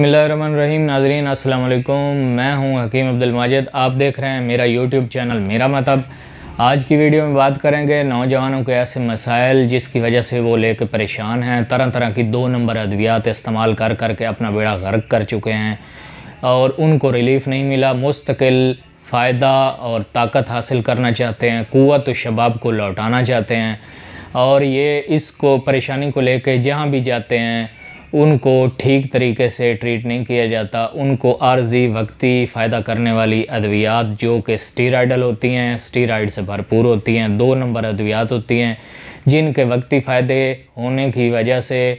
बिस्मिल्लाहिर्रहमानिर्रहीम। नाज़रीन अस्सलाम वालेकुम, मैं हूं हकीम अब्दुल माजिद। आप देख रहे हैं मेरा यूट्यूब चैनल मेरा मतलब। आज की वीडियो में बात करेंगे नौजवानों के ऐसे मसाइल जिसकी वजह से वो लेकर परेशान हैं। तरह तरह की 2 नंबर अद्वियात इस्तेमाल कर कर के अपना बेड़ा गर्क कर चुके हैं और उनको रिलीफ़ नहीं मिला। मुस्तकिल फ़ायदा और ताकत हासिल करना चाहते हैं, क़ुव्वत व शबाब को लौटाना चाहते हैं और ये इसको परेशानी को लेकर जहाँ भी जाते हैं उनको ठीक तरीके से ट्रीट नहीं किया जाता। उनको आर्जी वक्ती फ़ायदा करने वाली अद्वियात जो कि स्टीरॉयडल होती हैं, स्टीरॉयड से भरपूर होती हैं, 2 नंबर अद्वियात होती हैं जिनके वक्ती फ़ायदे होने की वजह से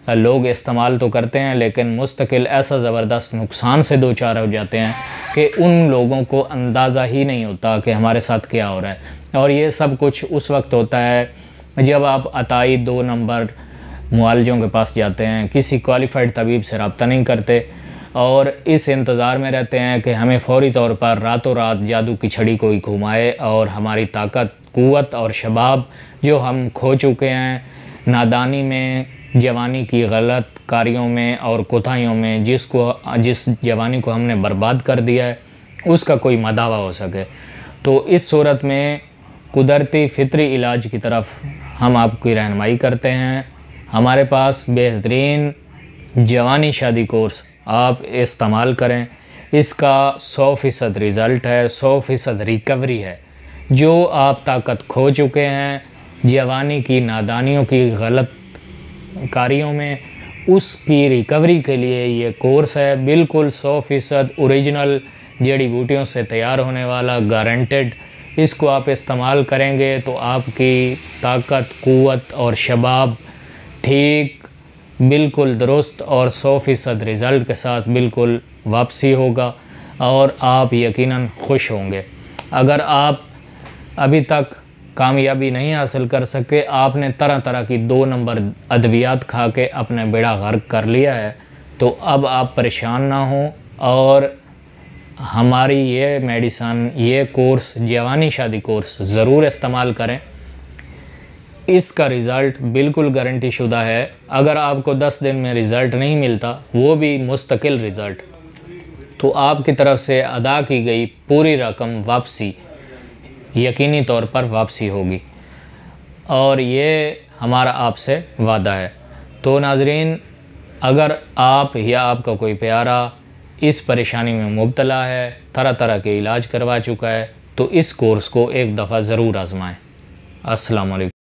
लोग इस्तेमाल तो करते हैं लेकिन मुस्तकिल ऐसा ज़बरदस्त नुकसान से दो चार हो जाते हैं कि उन लोगों को अंदाज़ा ही नहीं होता कि हमारे साथ क्या हो रहा है। और ये सब कुछ उस वक्त होता है जब आप अताई 2 नंबर मुआलजों के पास जाते हैं, किसी क्वालिफ़ाइड तबीब से रब्ता नहीं करते और इस इंतज़ार में रहते हैं कि हमें फ़ौरी तौर पर रातों रात जादू की छड़ी कोई घुमाए और हमारी ताकत, क़ुव्वत और शबाब जो हम खो चुके हैं नादानी में, जवानी की गलत कारियों में और कोताहियों में, जिस जवानी को हमने बर्बाद कर दिया है उसका कोई मदावा हो सके। तो इस सूरत में कुदरती फ़ितरी इलाज की तरफ हम आपकी रहनुमाई करते हैं। हमारे पास बेहतरीन जवानी शादी कोर्स आप इस्तेमाल करें। इसका 100% रिज़ल्ट है, 100% रिकवरी है। जो आप ताकत खो चुके हैं जवानी की नादानियों की गलत कारियों में, उसकी रिकवरी के लिए ये कोर्स है। बिल्कुल 100% ओरिजिनल जड़ी बूटियों से तैयार होने वाला, गारंटेड। इसको आप इस्तेमाल करेंगे तो आपकी ताकत, क़ुव्वत और शबाब ठीक बिल्कुल दुरुस्त और 100% रिज़ल्ट के साथ बिल्कुल वापसी होगा और आप यकीनन खुश होंगे। अगर आप अभी तक कामयाबी नहीं हासिल कर सके, आपने तरह तरह की 2 नंबर अद्वियात खा के अपने बेड़ा गर्क कर लिया है, तो अब आप परेशान ना हों और हमारी ये मेडिसन, ये कोर्स, जवानी शादी कोर्स ज़रूर इस्तेमाल करें। इसका रिज़ल्ट बिल्कुल गारंटी शुदा है। अगर आपको 10 दिन में रिज़ल्ट नहीं मिलता, वो भी मुस्तकिल रिज़ल्ट, तो आपकी तरफ से अदा की गई पूरी रकम वापसी यकीनी तौर पर वापसी होगी और ये हमारा आपसे वादा है। तो नाज़रीन, अगर आप या आपका कोई प्यारा इस परेशानी में मुब्तला है, तरह तरह के इलाज करवा चुका है, तो इस कोर्स को एक दफ़ा ज़रूर आज़माएँ। अस्सलाम वालेकुम।